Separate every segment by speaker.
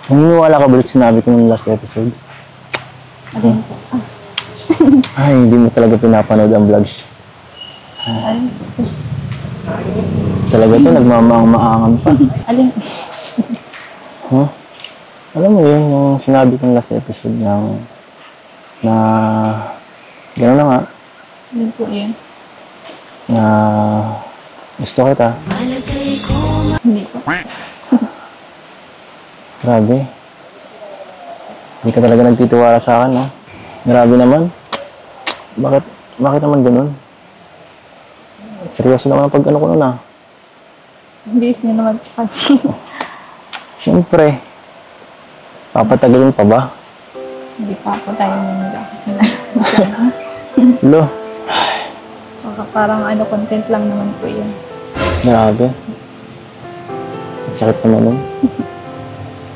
Speaker 1: Naniniwala ka ba sinabi ko nung last episode?
Speaker 2: Alin po?
Speaker 1: Ay, hindi mo talaga pinapanood ang vlogs.
Speaker 2: Alin po?
Speaker 1: Talaga to, nagmamaang-maangan pa.
Speaker 2: Alin?
Speaker 1: Huh? Alam mo yun, yung sinabi ko nung last episode na gano'n na nga.
Speaker 2: Alin po yun?
Speaker 1: Na gusto kita.
Speaker 2: Hindi po.
Speaker 1: Grabe. Hindi ka talaga nagtitiwala sa akin, no? Grabe naman. Bakit naman ganun? Seryoso naman ang pag-ano ko nun, ah.
Speaker 2: Hindi niya naman kasi.
Speaker 1: Siyempre. Papatagalin pa ba?
Speaker 2: Hindi pa po tayo nila.
Speaker 1: Lo.
Speaker 2: Saka parang content lang naman po yun.
Speaker 1: Grabe. Sakit naman nun.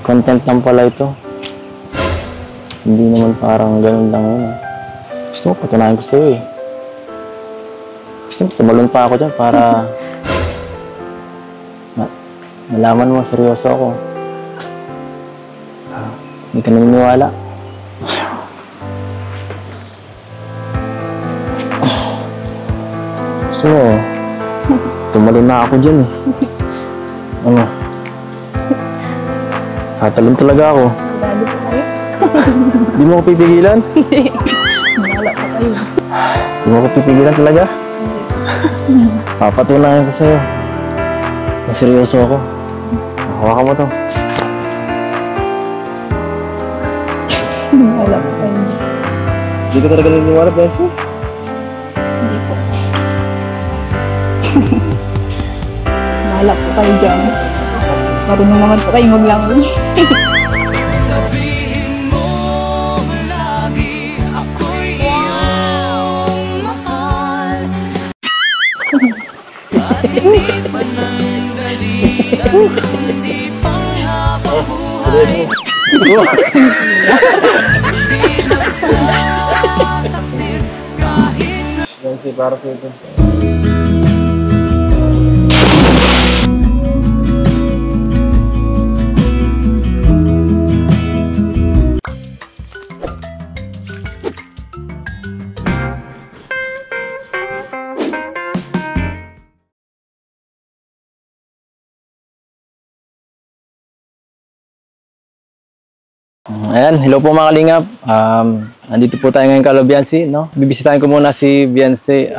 Speaker 1: Content lang pala ito. Hindi naman parang ganun lang yun. Gusto mo, patunayan ko sa'yo eh. Gusto mo, tumalon pa ako dyan para nalaman mo, seryoso ako. Hindi ka naniniwala. Gusto mo, tumalon na ako dyan eh. Ano? Tatalon talaga ako.
Speaker 2: Lalo po kayo?
Speaker 1: Di mo ako pipigilan?
Speaker 2: Wala po kayo.
Speaker 1: Di mo ako pipigilan talaga? Papatunayan ko sa'yo. Na seryoso ako. Hawakan mo to.
Speaker 2: Wala po kayo.
Speaker 1: Hindi ka talaga naniniwala, Bensi?
Speaker 2: Hindi po. Wala po kayo dyan. Marunong naman po kayo maglangoy.
Speaker 3: Sabihin mo lagi ako'y iyong mahal. At hindi pa nandalian, hindi pang habang buhay. Hindi na tataksil kahit na
Speaker 1: Bensi, para sa ito. Ayan, hello po mga kalingap. Nandito po tayo ngayon kay Biancy, no? Bibisitahin ko muna si Biancy.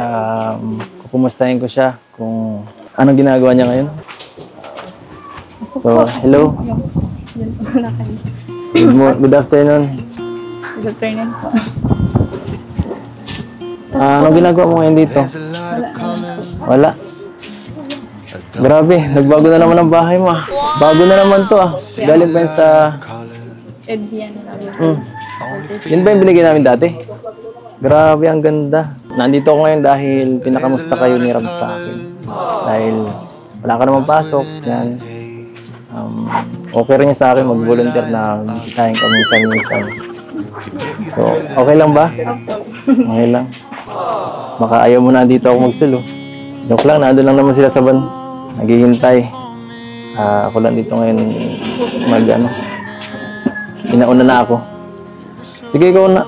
Speaker 1: Kukumustahin ko siya kung anong ginagawa niya ngayon. So, hello.
Speaker 2: Yan po na kayo.
Speaker 1: Good afternoon.
Speaker 2: Good afternoon po.
Speaker 1: Anong ginagawa mo ngayon dito? Wala. Grabe, nagbago na naman ang bahay mo. Bago na naman to ah. Galing pa yun sa...
Speaker 2: Edian na lang.
Speaker 1: Yun ba yung binigay namin dati? Grabe, ang ganda. Nandito ako ngayon dahil pinakamusta kayo ni Ram sa akin. Dahil wala ka naman pasok. Yan. Okay rin niya sa akin mag-volunteer na bisitahin ka minsan-minsan. So, okay lang ba? Okay lang. Baka ayaw mo na dito ako magsulo. Joke lang, nandun lang naman sila sa van. Naghihintay. Ako lang dito ngayon inauna na ako. Sige, ikaw na.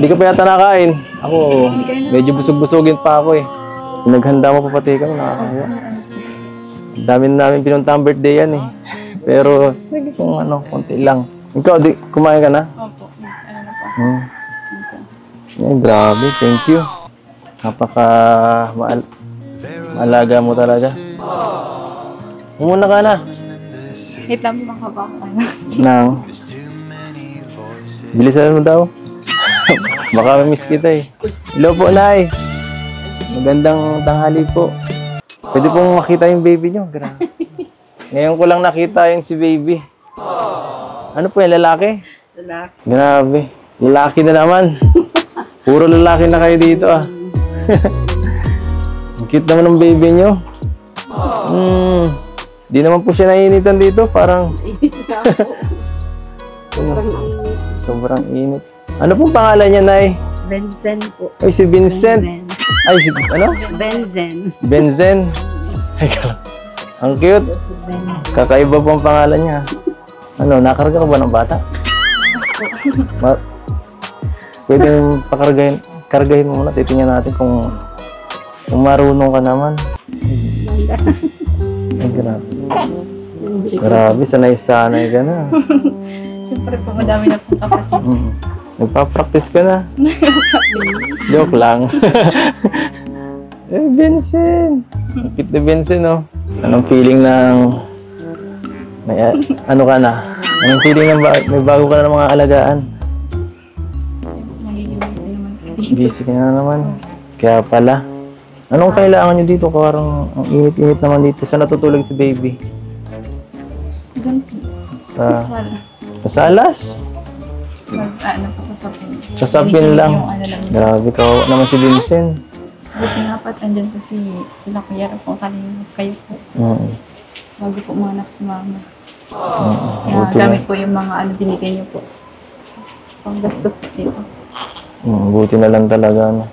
Speaker 1: Di ka pa yata nakain. Ako, medyo busog-busogin pa ako eh. Pinaghanda mo pa pati ikaw, nakakaya. Dami namin pinuntang birthday yan eh. Pero, sige kung konti lang. Ikaw, kumain ka na?
Speaker 2: Opo. Ano na po?
Speaker 1: Grabe, thank you. Maalaga mo talaga. Umuna ka na.
Speaker 2: Wait lang po makabaka na.
Speaker 1: Nang. Bilisan mo daw. Baka miss kita eh. Hello po, Nay. Magandang tanghali po. Pwede pong makita yung baby nyo. Grabe. Ngayon ko lang nakita yung si baby. Ano po yung lalaki?
Speaker 4: Lalaki.
Speaker 1: Grabe. Lalaki na naman. Puro lalaki na kayo dito ah. Ang cute naman ng baby nyo. Di naman po siya naiinitan dito. Parang... Sobrang init. Ano pong pangalan niya, Nay?
Speaker 4: Benzen po.
Speaker 1: Ay, si Vincent.
Speaker 4: Benzen.
Speaker 1: Ay, si, ano?
Speaker 4: Benzen.
Speaker 1: Benzen. Ay, ang cute. Kakaiba po ang pangalan niya. Ano, nakarga ka ba ng bata? Pwedeng kargahin mo muna. Titingnan natin kung marunong ka naman. Ay, grabe. Grabe, sanay-sanay ka na.
Speaker 2: Siyempre po, madami na pong kapatid.
Speaker 1: Nagpa-practice ka na. Joke lang. Vincent! Kapit na Vincent, no? Anong feeling ng... ano ka na? Anong feeling ng may bago ka na ng mga alagaan?
Speaker 2: Magiging busy naman po.
Speaker 1: Busy ka na naman. Kaya pala. Anong kailangan nyo dito? Parang ang init-init naman dito. Saan natutulog si baby?
Speaker 2: Ganito.
Speaker 1: Sa salas?
Speaker 2: Ano po sa sapin.
Speaker 1: Sa sapin lang.
Speaker 2: Yung ano lang.
Speaker 1: Grabe, kawawa naman si Vincent.
Speaker 2: Buti nga po at andyan po sila kuya po kanina kayo po. Bago po mga anak si mama. Kaya
Speaker 1: Buti
Speaker 2: dami
Speaker 1: na.
Speaker 2: po yung mga ano binigay niyo po. Panggastos po dito.
Speaker 1: Buti na lang talaga. No?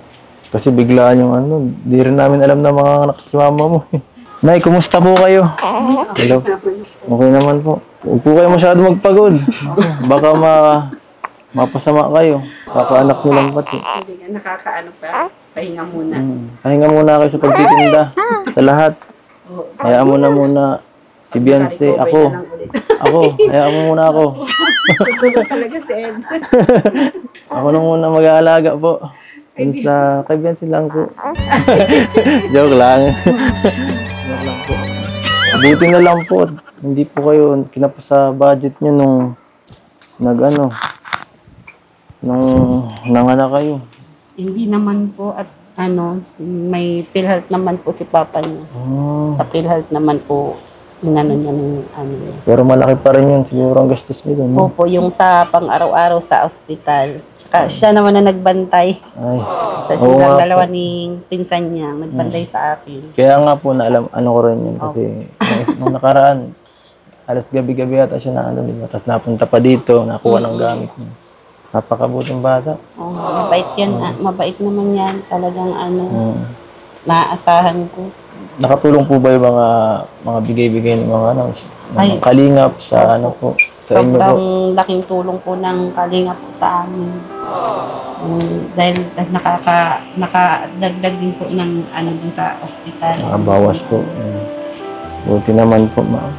Speaker 1: Kasi biglaan yung ano, di rin namin alam na mga anak si mama mo. Nay, kumusta po kayo? Hello. Okay naman po. Huwag po kayo masyado magpagod. Baka mapasama kayo. Kakaanak nyo lang pati.
Speaker 4: Hindi nga nakakaano pa. Pahinga muna.
Speaker 1: Pahinga muna kayo sa pagtitinda. Sa lahat. Hayaan mo na muna si Beyonce. Ako. Hayaan mo muna ako.
Speaker 4: Tutulog talaga si Ed.
Speaker 1: Ako na muna mag-aalaga po. Yun sa kay Beyonce lang po. Joke lang. Joke lang po. Buti na lang po. Hindi po kayo kinapos sa budget nyo nung nanganak kayo.
Speaker 4: Hindi naman po at ano, may PhilHealth naman po si Papa niya. Sa PhilHealth naman po, yung ano niya,
Speaker 1: Pero malaki pa rin yun. Siguro ang gastos nyo doon.
Speaker 4: Opo, yung sa pang-araw-araw sa ospital. Tsaka siya naman na nagbantay.
Speaker 1: Ay.
Speaker 4: Tapos
Speaker 1: Oo nga
Speaker 4: silang
Speaker 1: po.
Speaker 4: dalawa ni pinsan niya, nagbantay sa akin.
Speaker 1: Kaya nga po na alam, ano ko rin yun. Kasi nung nakaraan, alas gabi-gabi yata siya na ano, diba? Tapos napunta pa dito, nakuha ng gamit niya. Napakabuting bata.
Speaker 4: Oh, mabait yan. Mabait naman yan. Talagang ano, naaasahan ko.
Speaker 1: Nakatulong po ba yung mga bigay-bigay ng mga ano,
Speaker 4: Ay.
Speaker 1: mga kalingap sa ano po, sa inyo po?
Speaker 4: Sobrang laking tulong po ng kalinga po sa amin. Dahil nakadagdag din po ng ano din sa ospital.
Speaker 1: Nakabawas po. Buti naman po, ma'am.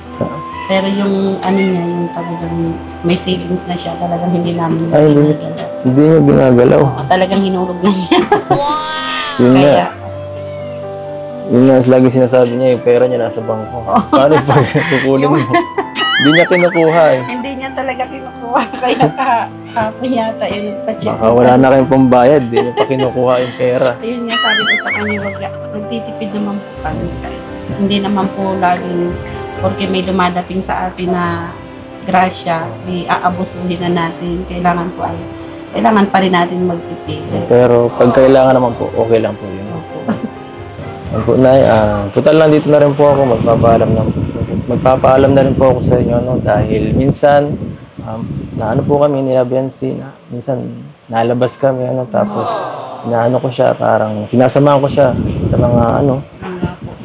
Speaker 4: Pero yung ano niya, yung talagang may savings na siya, talagang hindi namin
Speaker 1: Ay, hindi.
Speaker 4: ginagalaw.
Speaker 1: Hindi nyo ginagalaw.
Speaker 4: Talagang hinulog na niya.
Speaker 1: Yun nga.
Speaker 4: Kaya,
Speaker 1: Yun nga, lagi sinasabi niya, yung pera niya nasa bangko. Paano pag kukunin mo? Hindi niya kinukuha eh.
Speaker 4: hindi niya talaga kinukuha. Kaya kahapon yata yun, nagpa-check.
Speaker 1: Baka wala na kayong pambayad, hindi niya pa kinukuha yung pera.
Speaker 4: Ayun nga, sabi ko sa kanya, nagtitipid naman po kami. Kahit hindi naman po laging, porque may dumadating sa atin na grasya, may aabusuhin na natin. Kailangan pa rin natin magtipid.
Speaker 1: Pero pag kailangan naman po, okay lang po yun.
Speaker 4: Opo.
Speaker 1: Yan po, Nay, total lang dito na rin po ako, magpapaalam na rin po ako sa inyo, no? Dahil minsan, naano po kami nila Beyonce, minsan nalabas kami, tapos inaano ko siya, parang sinasamahan ko siya sa mga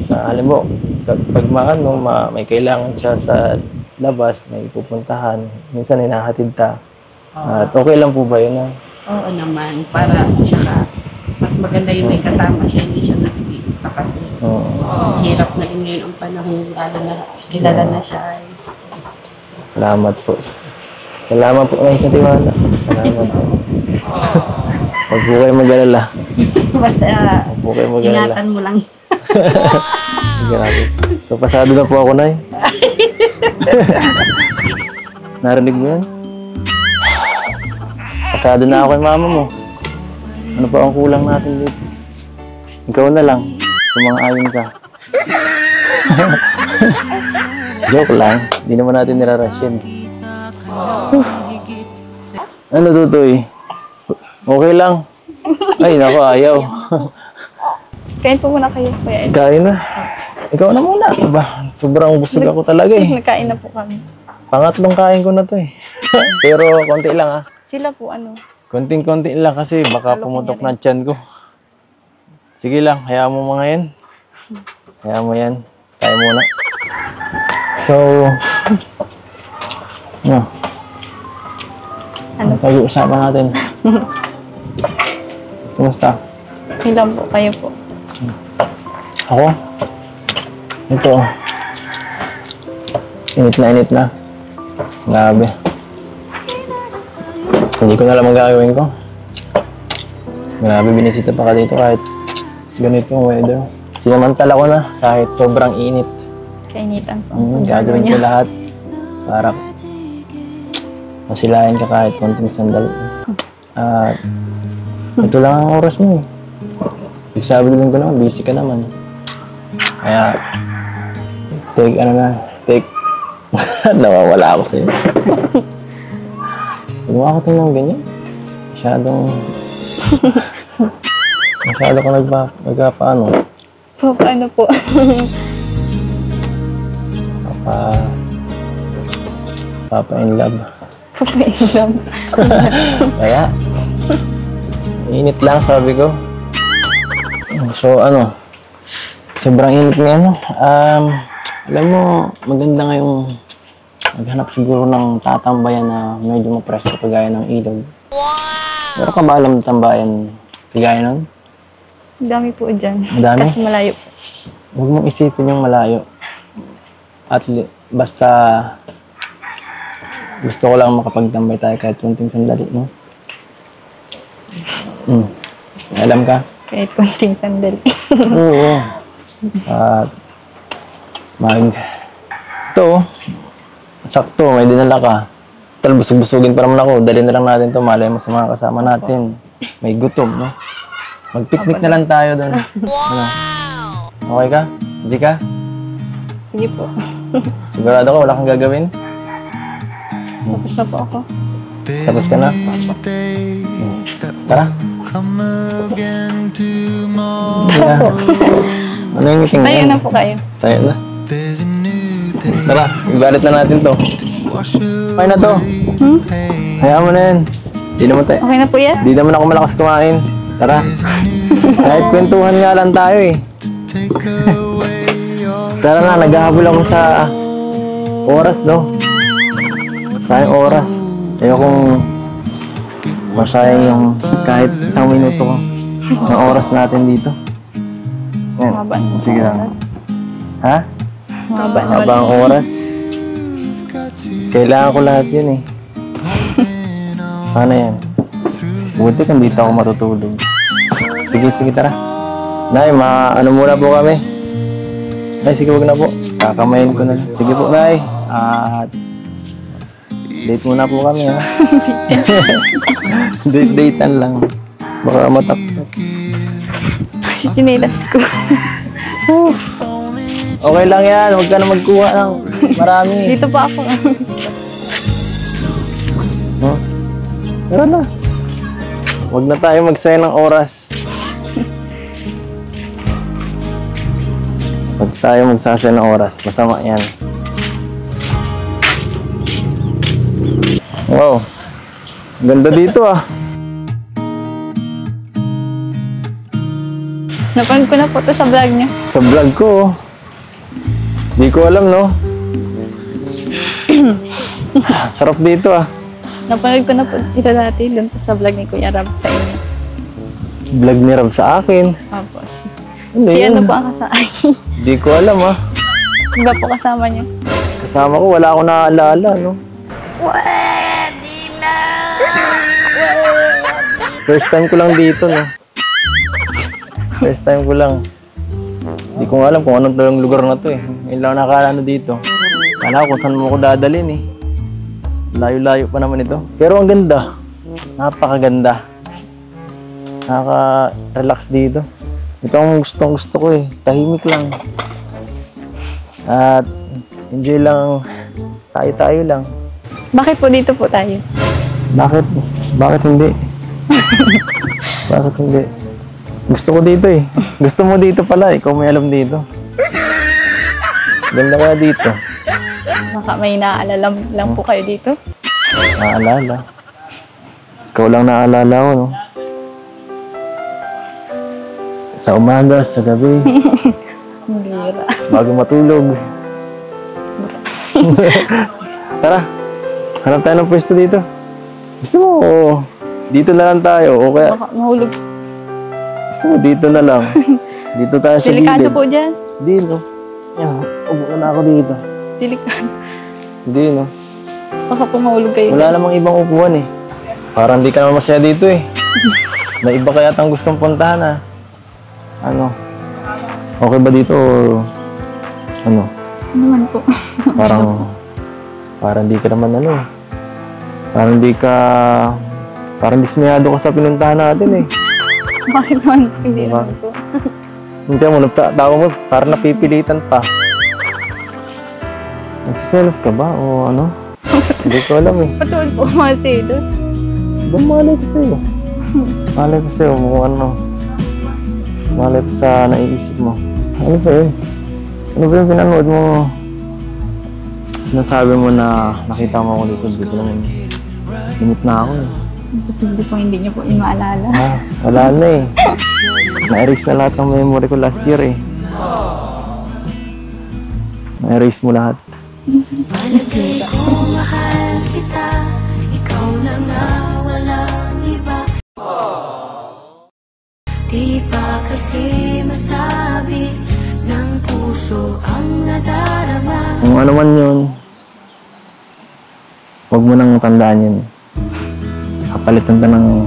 Speaker 1: alam mo, pag may kailangan siya sa labas, may pupuntahan, minsan hinahatid ta. At okay lang po ba yun?
Speaker 4: Oo naman, para tsaka mas maganda yung may kasama siya, hindi siya nag-iisa kasi hirap na rin ngayon ang panahon, lalo na kilala na siya.
Speaker 1: Salamat po. Salamat po ngayon sa tiwala. Salamat po. Huwag po kayo mag-alala.
Speaker 4: Basta
Speaker 1: Huwag po kayo mag-alala.
Speaker 4: ingatan mo lang.
Speaker 1: Grabe. So, pasado na po ako, Nay. Narinig mo yun? Pasado na ako kay mama mo. Ano pa ang kulang natin dito? Ikaw na lang. Sumang-ayon ka. Joke lang. Hindi naman natin nirarush yun. Ano, Tutoy? Okay lang. Ay, naku, ayaw.
Speaker 2: Kain po muna kayo, Kuya Ed.
Speaker 1: Kain na. Ikaw na muna. Aba, sobrang busog ako talaga eh.
Speaker 2: Nagkain na po kami.
Speaker 1: Pangatlong kain ko na to eh. Pero konti lang
Speaker 2: Sila po
Speaker 1: Konting-konti lang kasi baka pumutok na tiyan ko. Sige lang, hayaan mo mga yan. Hayaan mo yan. Kaya muna. So, Ano?
Speaker 2: Ano?
Speaker 1: Pag-uusapan natin. Kumusta?
Speaker 2: Ilan po kayo po?
Speaker 1: Ako? Ito. Init na. Grabe. Hindi ko na alam ang gagawin ko. Grabe, binisita pa ka dito kahit ganito yung weather. Sinamantala ko na kahit sobrang init.
Speaker 2: Kainitan po. Ang
Speaker 1: Gagawin ko lahat para masilayan ka kahit konting sandal. At ito lang ang oras mo eh. Sabi din ko naman, busy ka naman. Kaya, take. Nawawala ako sa'yo. Huwag mo ako tingnan ganyan. Masyado ka nagpaano.
Speaker 2: Paano po?
Speaker 1: Papa in love.
Speaker 2: Papailam.
Speaker 1: Kaya, init lang sabi ko. So sobrang init ngayon. Alam mo, maganda ngayong maghanap siguro ng tatambayan na medyo mapresko kagaya ng ilog. Pero ka ba alam ng tambayan kagaya nun?
Speaker 2: Ang dami po dyan.
Speaker 1: Madami?
Speaker 2: Kasi malayo po.
Speaker 1: Huwag mong isipin yung malayo. At basta gusto ko lang makapagtambay tayo kahit kunting sandali, no? Alam ka?
Speaker 2: Kahit konting sandali.
Speaker 1: Oo. At ito, sakto, may dinala ka. Tal, busog-busugin pa naman ako. Dali na lang natin ito. Malay mo sa mga kasama natin. May gutom, no? Mag-picnic na lang tayo doon. Ano? Okay ka? Hindi ka?
Speaker 2: Sige po.
Speaker 1: Sigurado ka, wala kang gagawin?
Speaker 2: Tapos na po ako.
Speaker 1: Tapos ka na? Tara. Sige na. Ano yung meeting
Speaker 2: Tayo na po kayo.
Speaker 1: Tayo na. Tara, ibalit na natin to. Okay na to. Hayaan mo na yan.
Speaker 2: Okay na po yan?
Speaker 1: Di naman ako malakas kumain. Tara. Kahit kwentuhan nga lang tayo eh. Tara na, naghahabol ako sa oras, no? Sayang oras. Ayokong masayang yung kahit isang minuto ko ng oras natin dito. Yan.
Speaker 2: Mahaba na
Speaker 1: Sige lang.
Speaker 2: oras.
Speaker 1: Ha?
Speaker 2: Mahaba na
Speaker 1: Habang oras. Kailangan ko lahat yun eh. Paano yan? Buti kung dito ako matutulog. Sige, tara. Nay, ano muna po kami? Nay, sige, wag na po. Kakamayin ko na lang. Sige po, Nay. At date muna po kami, ha? Date-datean lang. Baka matakot.
Speaker 2: Sinilas ko.
Speaker 1: Okay lang yan. Huwag ka na magkuha ng marami.
Speaker 2: Dito pa ako.
Speaker 1: Huh? Tara na. Huwag na tayo magsayang ng oras. Huwag tayo magsasayang ng oras. Masama yan. Wow. Ganda dito ah.
Speaker 2: Napanood ko na po ito sa vlog niya.
Speaker 1: Sa vlog ko. Di ko alam, no? Sarap dito ah.
Speaker 2: Napanood ko na po ito dati dun sa vlog ni Kuya Rab sa inyo.
Speaker 1: Vlog ni Rob sa akin.
Speaker 2: Tapos,
Speaker 1: Ano
Speaker 2: si
Speaker 1: yun?
Speaker 2: ano po ang kasama?
Speaker 1: Di ko alam ah.
Speaker 2: Iba po kasama niyo.
Speaker 1: Kasama ko, wala akong naaalala, no? First time ko lang dito, no? First time ko lang. Hindi ko nga alam kung anong talang lugar na to eh. Ngayon lang nakakala dito. Kala ko kung saan mo ko dadalhin eh. Layo-layo pa naman ito. Pero ang ganda. Napakaganda. Nakaka-relax dito. Ito ang gusto ko eh. Tahimik lang. At enjoy lang. Tayo-tayo lang.
Speaker 2: Bakit po dito po tayo?
Speaker 1: Bakit? Bakit hindi? Bakit hindi? Gusto ko dito eh. Gusto mo dito pala. Ikaw may alam dito. Ganda kaya dito.
Speaker 2: Baka may naaalala lang po kayo dito?
Speaker 1: Naalala. Ikaw lang naalala ko, no? Sa umaga, sa gabi,
Speaker 2: Bira.
Speaker 1: bago matulog. Tara. Hanap tayo ng pwesto dito. Gusto mo, dito na lang tayo. O kaya,
Speaker 2: Baka mahulog.
Speaker 1: gusto mo, dito na lang. Dito tayo sa
Speaker 2: Delikado
Speaker 1: gilid.
Speaker 2: po dyan.
Speaker 1: Hindi, no? Yan, upo na ako dito.
Speaker 2: Delikado.
Speaker 1: Hindi, no?
Speaker 2: Baka po mahulog kayo.
Speaker 1: Wala namang ibang upuan eh. Parang di ka naman masaya dito eh. May iba kaya tang gustong puntahan ah. Ano? Okay ba dito o ano?
Speaker 2: Ano naman po?
Speaker 1: Parang di ka naman ano eh. Parang dismayado ka sa pinuntahan natin eh.
Speaker 2: Bakit naman po? Hindi
Speaker 1: Diba?
Speaker 2: naman po.
Speaker 1: Hindi mo, nagtatawa mo, parang napipilitan pa. Nagsiself ka ba o ano? Hindi ko alam eh.
Speaker 2: Patuloy po mga selos.
Speaker 1: Ba malay ko sa'yo? Malay ko sa'yo kung ano. Malay ko sa naiisip mo. Ano ba yun? Ano ba yung pinanood mo? Sinasabi mo na nakita mo ako dito naman. Limit na ako eh.
Speaker 2: Imposible po hindi niyo po yung maalala.
Speaker 1: Wala na eh. Na-erase na lahat ng memory ko last year eh. Na-erase mo lahat.
Speaker 3: Palagay ko mahal kita, ikaw na nga walang iba. Di pa kasi masabi ng puso ang nadarama.
Speaker 1: Kung ano man yun, huwag mo nang tandaan yun. Kapalitan ka ng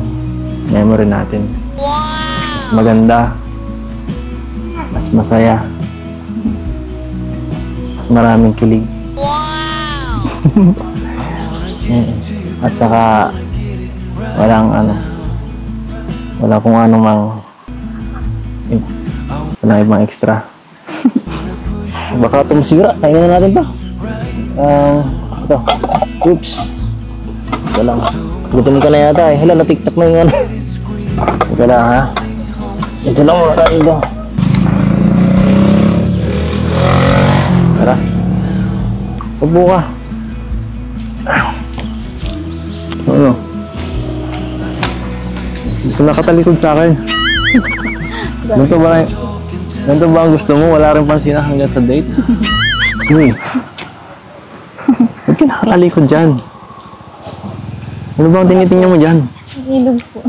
Speaker 1: memory natin. Mas maganda. Mas masaya. Mas maraming kilig. At saka walang wala kung ano mang walang ibang extra. Baka ito masira, kainin na natin to. Ito. Oops. Ito lang. Gutom ka na yata eh. Hala, natiktak na yung ano. Ito lang ha. Ito lang muna tayo ito. Tara. Upo ka. Ano? Ito nakatalikod sa akin. Ganito ba ang gusto mo? Wala rin pansin hanggang sa date? Uy. Ba't ka nakatalikod dyan? Ano ba ang tinitingnan mo dyan?
Speaker 2: Ilog po.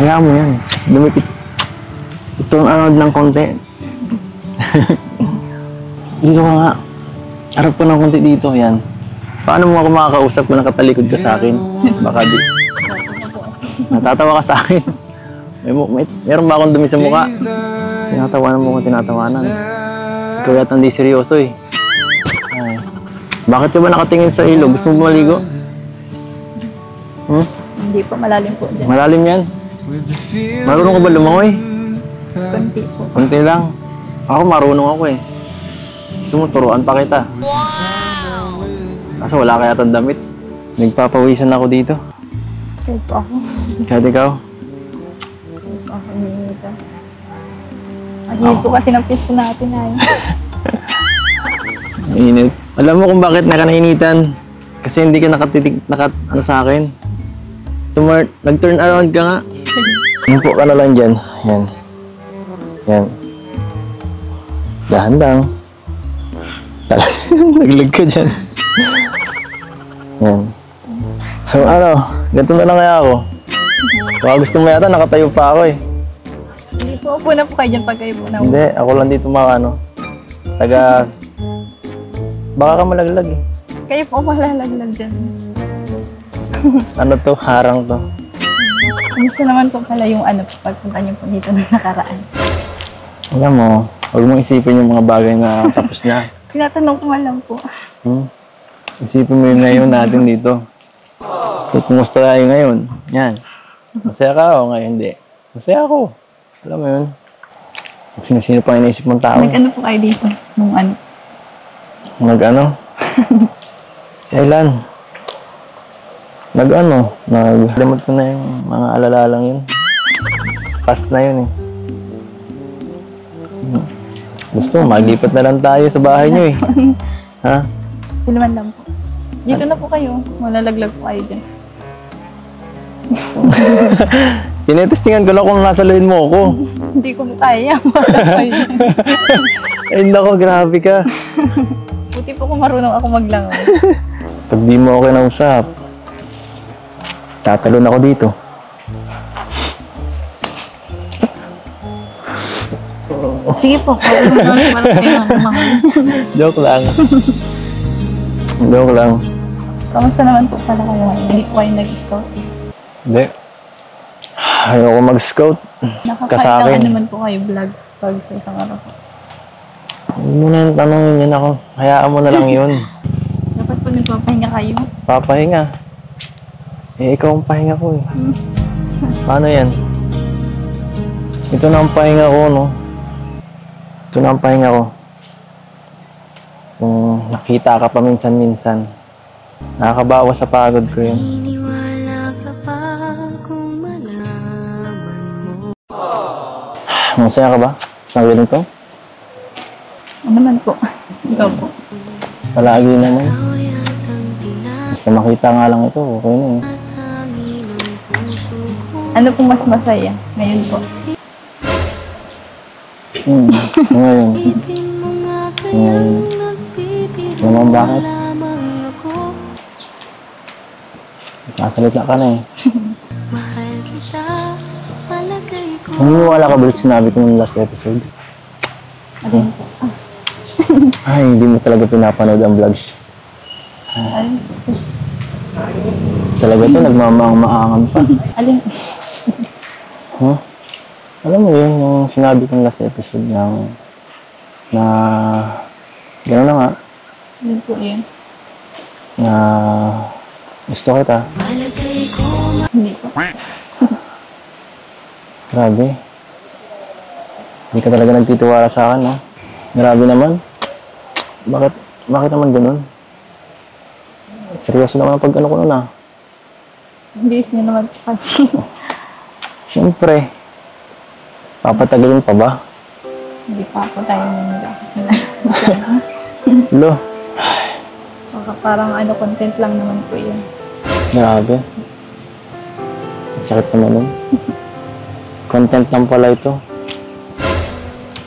Speaker 1: Hayaan mo yan. Dumikit. Ito ang anod ng konti. Dito ka nga. Harap ko ng konti dito. Yan. Paano mo ako makakausap kung nakatalikod ka sa akin? Baka di. Natatawa ka sa akin. Meron ba akong dumi sa mukha? Tinatawanan mo kung tinatawanan. Ikaw yata hindi seryoso eh. Ay. Bakit ka ba nakatingin sa ilog? Gusto mo maligo?
Speaker 2: Hindi po, malalim po dyan.
Speaker 1: Malalim yan. Marunong ka ba lumangoy?
Speaker 2: Konti po.
Speaker 1: Konti lang. Ako marunong ako eh. Gusto mo turuan pa kita. Kaso wala kaya tang damit. Nagpapawisan ako dito.
Speaker 2: Kahit po ako.
Speaker 1: Kahit ikaw.
Speaker 2: Kahit po ako nilita. Ang init po kasi ng pisto natin ay.
Speaker 1: Init. Alam mo kung bakit nakanainitan? Kasi hindi ka ano sa akin. Nag-turn around ka nga. Upo ka na lang dyan. Yan. Yan. Dahan lang. Naglag ka dyan. Yan. So ano, ganito na lang kaya ako. Baka gusto mo yata, nakatayo pa ako eh.
Speaker 2: Hindi po, upo na po kayo dyan pag kayo po na.
Speaker 1: Hindi, ako lang dito baka ka malaglag eh.
Speaker 2: Kayo po malalaglag dyan.
Speaker 1: Ano to? Harang to.
Speaker 2: Kamusta naman po pala yung pagpunta niyo po dito na nakaraan?
Speaker 1: Alam mo, huwag mong isipin yung mga bagay na tapos na.
Speaker 2: Tinatanong ko nga lang po.
Speaker 1: Isipin mo yung ngayon natin dito. So, kumusta tayo ngayon? Yan. Masaya ka o ngayon hindi? Masaya ako. Alam mo yun? Sino-sino pa iniisip mong tao.
Speaker 2: Nag-ano po kayo dito? Nung ano?
Speaker 1: Nag-ano? Kailan? Naglimot ko na yung mga alala-lang yun. Past na yun eh. Gusto mo, maglipat na lang tayo sa bahay niyo eh. Ha?
Speaker 2: Pulaman lang po. Dito na po kayo. Malalaglag po kayo dyan.
Speaker 1: Tinetestingan ko lang kung nasaluhin mo ako.
Speaker 2: Hindi ko po kaya. Malalagay dyan.
Speaker 1: Ay, nako, grabe ka.
Speaker 2: Buti po kung marunong ako maglangoy.
Speaker 1: Pag di mo ako kinausap, tatalon ako dito.
Speaker 2: Sige po,
Speaker 1: Joke lang. Joke lang.
Speaker 2: kamusta naman po pala kayo ngayon? Hindi po kayo nag-scout.
Speaker 1: Hindi. Ayoko mag-scout.
Speaker 2: Nakakailangan naman po kayo vlog pag sa isang araw po.
Speaker 1: Huwag mo na tanongin yan ako. Hayaan mo na lang yun.
Speaker 2: Dapat po nagpapahinga kayo.
Speaker 1: Papahinga. Eh, ikaw ang pahinga ko eh. Paano yan? Ito na ang pahinga ko, no? Ito na ang pahinga ko. Kung nakita ka pa minsan-minsan, nakakabawas sa pagod ko yun.
Speaker 3: Naniniwala ka pa kung malaman mo.
Speaker 1: Masaya ka ba? Sa gawin ko?
Speaker 2: Ano naman po? Ikaw po.
Speaker 1: Palagi naman.
Speaker 3: Ikaw yatang
Speaker 1: Basta makita nga lang ito, okay na eh.
Speaker 3: tinatangin ng puso ko.
Speaker 2: Ano pong mas masaya ngayon po?
Speaker 1: Ngayon.
Speaker 3: Itin mo nga
Speaker 1: Ngayon.
Speaker 3: kayang nagbibiro
Speaker 1: Naman bakit?
Speaker 3: lamang ako.
Speaker 1: Sasalita ka na eh.
Speaker 3: Mahal kita, palagay ko.
Speaker 1: Naniniwala ka ba sa sinabi ko nung last episode?
Speaker 2: Ano po?
Speaker 1: Ay, hindi mo talaga pinapanood ang vlogs.
Speaker 2: Alin?
Speaker 1: Talaga to, nagmamaang-maangan pa.
Speaker 2: Alin?
Speaker 1: Huh? Alam mo yun, yung sinabi kong last episode na gano'n na nga,
Speaker 2: Alin po yun?
Speaker 1: na gusto kita.
Speaker 3: Palagay ko
Speaker 2: Hindi po.
Speaker 1: Grabe. Hindi ka talaga nagtitiwala sa akin, no? Grabe naman. Bakit naman ganun? Seryoso naman ang pag-ano ko nun, ah.
Speaker 2: Hindi niyo naman po kasi.
Speaker 1: Siyempre. Papatagalin pa ba?
Speaker 2: Hindi pa ako tayo nila.
Speaker 1: Lo,
Speaker 2: Baka parang ano, content lang naman po yun.
Speaker 1: grabe. Ang sakit naman nun. Content lang pala ito.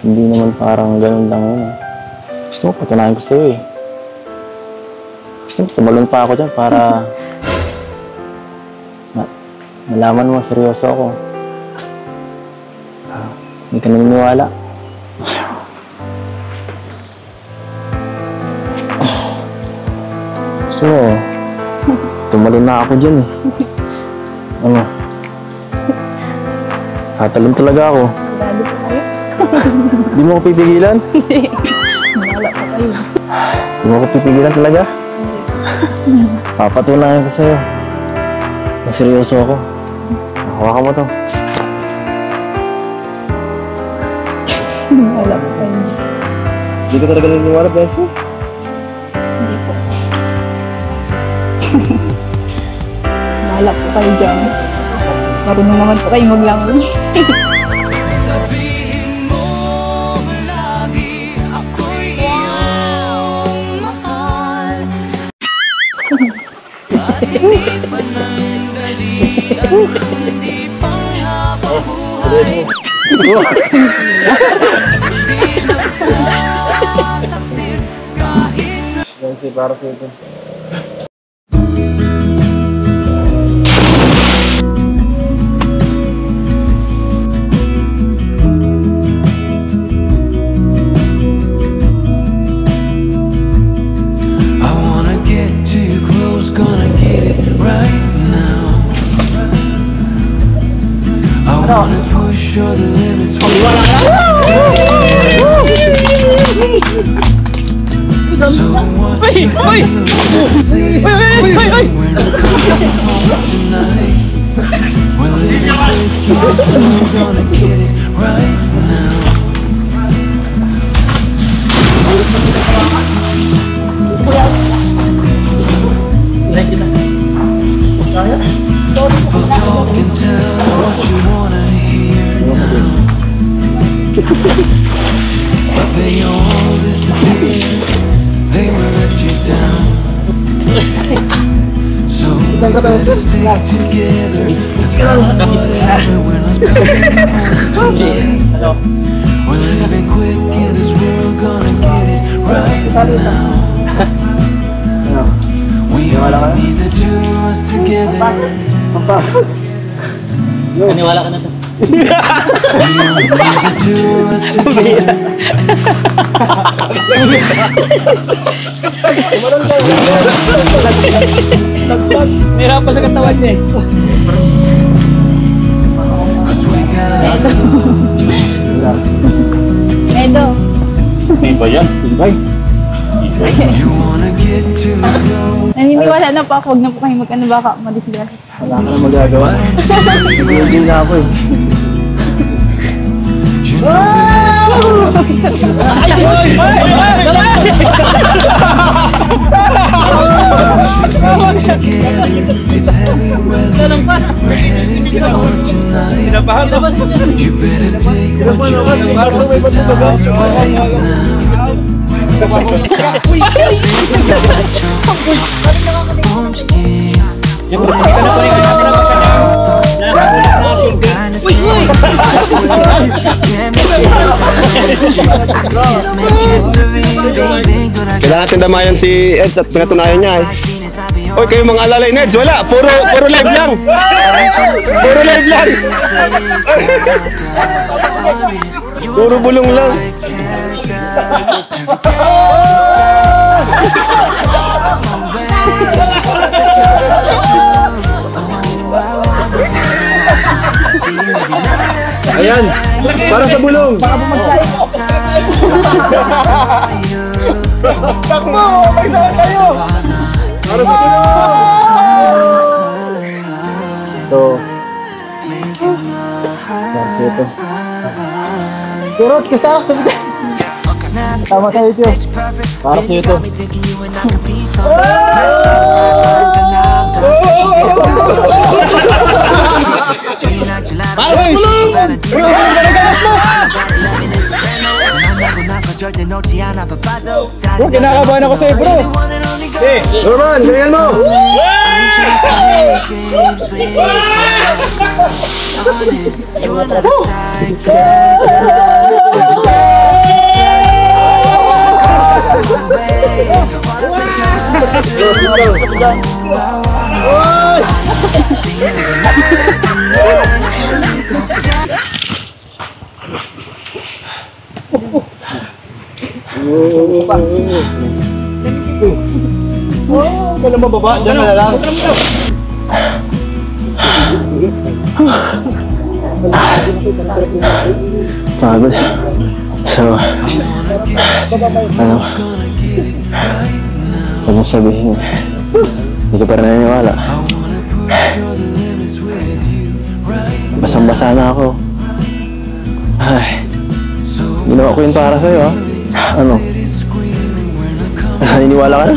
Speaker 1: Hindi naman parang ganun lang yun, ah. Gusto mo, patunayan ko sa'yo, eh. Gusto mo, tumalon pa ako dyan para malaman mo, seryoso ako. Hindi ka naniniwala. Gusto mo, tumalon na ako dyan, eh. Ano? Tatalon talaga ako.
Speaker 2: Lalo po kayo.
Speaker 1: Hindi mo ako pipigilan?
Speaker 2: Wala po kayo.
Speaker 1: Hindi mo ako pipigilan talaga? Papatunayan ko sa'yo. Na seryoso ako. Hawakan mo to.
Speaker 2: Wala po kayo.
Speaker 1: Hindi ka talaga naniniwala, Benson?
Speaker 2: Hindi po. Wala po kayo dyan. Marunong naman po kayo mag-language.
Speaker 3: sabihin mo lagi ako'y iyong mahal. At hindi pa nandali ang hindi pang habang buhay. Taksil kahit na
Speaker 1: Benson, para sa'yo ito.
Speaker 5: I wanna get too close, gonna get it right now. I wanna push all the limits. So what's your feeling? Say it's clear when I'm coming home tonight. We're living quick in this world, gonna get it right now. People talk and tell what you wanna hear now, but they all disappear. They will let you down. So we better stick together. Let's go whatever. We're not coming home tonight. We're living quick in this world, gonna get it right now. We need the two of us together.
Speaker 6: Naniwala ka na to.
Speaker 5: Need the two of us together.
Speaker 6: Meron pa sa katawan niya eh.
Speaker 5: Cause we got
Speaker 2: Edo.
Speaker 6: May ba yan?
Speaker 5: you wanna get to me close.
Speaker 2: Naniniwala na po ako. Huwag na po kayo mag-ano baka madisgrasya.
Speaker 1: Wala ka na magagawa. Hindi na ako eh.
Speaker 5: You know we live for together. It's heavy weather. We're heading for tonight. You better take what you need, cause the time's right now.
Speaker 7: Kailangan natin damayan si Eds at pinatunayan niya eh. Oy, kayo mga alalay Neds, wala. Puro live lang. Puro live lang. Puro bulong lang. Ayan, para sa bulong. Takbo, magsakan kayo. Para sa bulong.
Speaker 1: Ito. Ito. Kurot, kasama sa bigay. Tama kayo ito. Parang nyo ito.
Speaker 7: Oh, kinakabahan ako sa'yo, bro. Hey, Norman, ganyan mo.
Speaker 6: Kailan mababa? Diyan na lang.
Speaker 1: Pagod. So, ano? Huwag mo sabihin. Hindi ka pa rin naniniwala. Basang-basa na ako. Ay, ginawa ko yun para sa'yo, ha? Ano? Naniniwala ka na?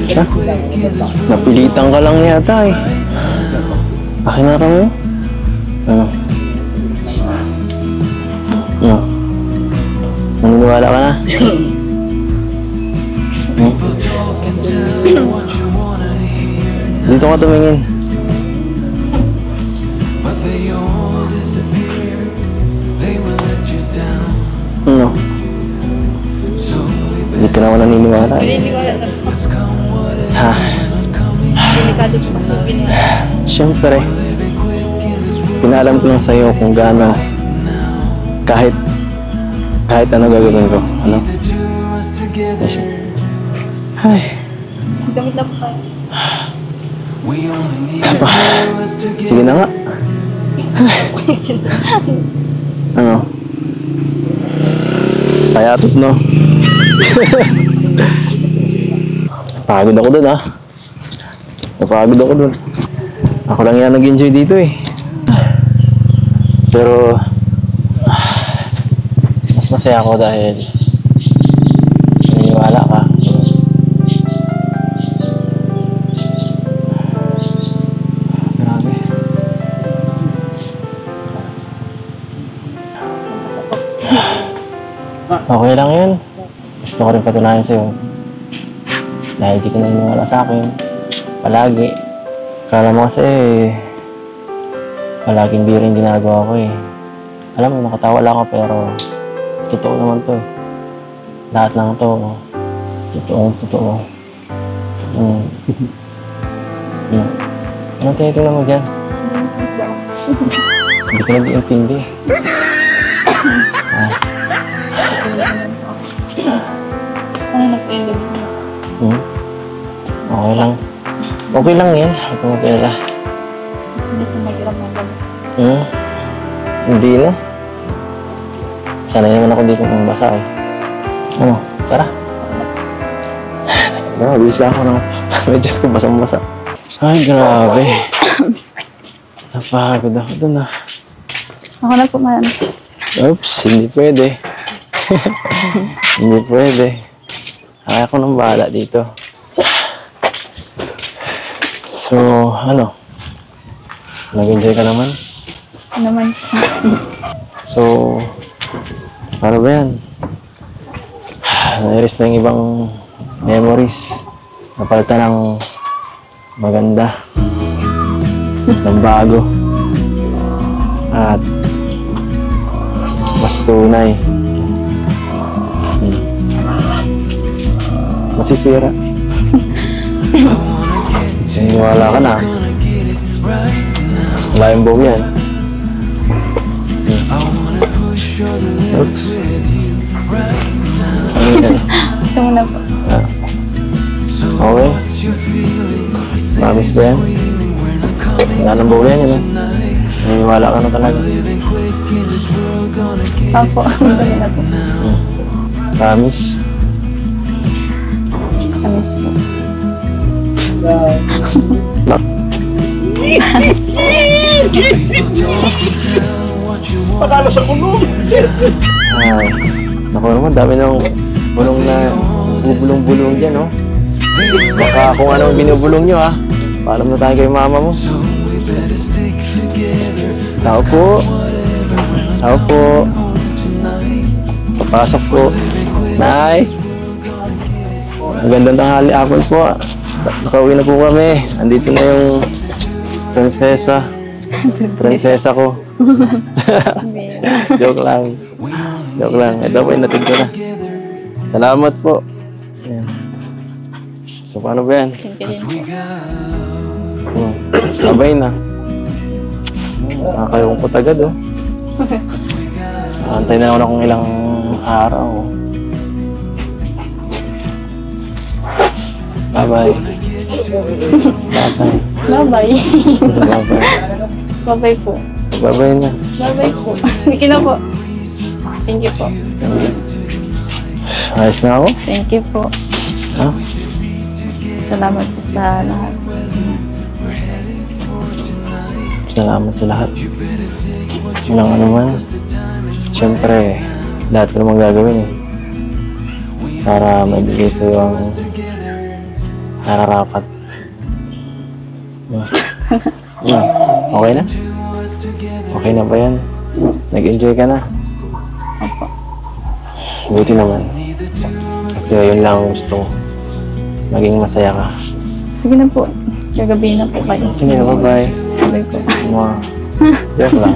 Speaker 1: Siya? Napilitan ka lang yata, eh. Akin na kami. Ano? Ano? Naniniwala ka na? Dito ka tumingin. Ano? Hindi ka naman naniniwala. Ha? Siyempre. Pinalam ko lang sa'yo kung gaano kahit ano gagawin ko. Ano? Yes. Ay.
Speaker 2: Gamit na po kayo.
Speaker 1: Sige na nga. Ano? Payatot, no? Napagod ako dun, ha? Napagod ako dun. Ako lang yan nag-enjoy dito, eh. Pero mas masaya ako dahil naniniwala ka. Grabe. Okay lang yun. Gusto ko rin patunayan sa'yo. Dahil di ka naniniwala sa akin. Palagi. Kala mo kasi palaging di rin ginagawa ko eh. Alam mo, nakatawa lang ako pero totoo naman to eh. Lahat ng to, totoong totoo. Hmm. Hmm. Anong tinitingnan mo dyan? Hindi ko nag-iintindi.
Speaker 2: Ano na po yung gabi mo?
Speaker 1: Hmm? Okay lang. Okay lang yan. Huwag kang mag-alala.
Speaker 2: Kasi hindi ko mag-iram ng gabi.
Speaker 1: Hmm? Hindi na. Sanay naman ako dito ng basa eh. Ano? Tara. Tara, bilis lang ako ng medyas ko basang-basa. Ay, grabe. Napagod ako dun ah.
Speaker 2: Ako na po, man.
Speaker 1: Oops, hindi pwede. Hindi pwede. Kaya ko nang bahala dito. So, ano? Nag-enjoy ka naman?
Speaker 2: Naman.
Speaker 1: So, paano ba yan? Nairis na yung ibang memories. Napalitan ng maganda. Ng bago. At mas tunay. Masisira. Naniwala ka na. Wala yung buong yan. Oops. Ano yan?
Speaker 2: Ito muna po.
Speaker 1: Ah. Okay. Promise ba yan? Wala nang buong yan, yun ah. Naniwala ka na talaga.
Speaker 2: Opo. Ito muna po.
Speaker 1: Promise.
Speaker 2: Amis po.
Speaker 6: Panalo sa puno.
Speaker 1: Ay, naku naman, dami ng bulong na bubulong-bulong dyan, no? Baka kung anong binubulong nyo, ha? Paalam na tayo kay mama mo. Tao po. Tao po. Papasok po. Nay! Magandang tanghali apple po. Nakauwi na po kami. Andito na yung prinsesa. Prinsesa ko. Joke lang. Joke lang. Ito po, inatid ko na. Salamat po. Ayan. So, paano ba yan?
Speaker 2: Thank you din po.
Speaker 1: Sabay na. Nakakayungkot agad, oh. Antay na ako na kung ilang araw. Bye-bye. Bye-bye.
Speaker 2: Bye-bye.
Speaker 1: Bye-bye.
Speaker 2: Bye-bye po.
Speaker 1: Bye-bye na.
Speaker 2: Bye-bye po. Sige na po. Thank you po.
Speaker 1: Ayos na ako?
Speaker 2: Thank you po.
Speaker 1: Ha?
Speaker 2: Salamat po sa lahat.
Speaker 1: Salamat sa lahat. Walang ano man. Siyempre, lahat ko naman gagawin eh. Para maibigay sa'yo ang nararapat. Okay na? Okay na ba yan? Nag-enjoy ka na?
Speaker 2: Opo.
Speaker 1: Buti naman. Kasi yun lang ang gusto ko. Maging masaya ka.
Speaker 2: Sige na po. Gagabi na po kayo.
Speaker 1: Sige, bye-bye.
Speaker 2: Bye po.
Speaker 1: Joke lang.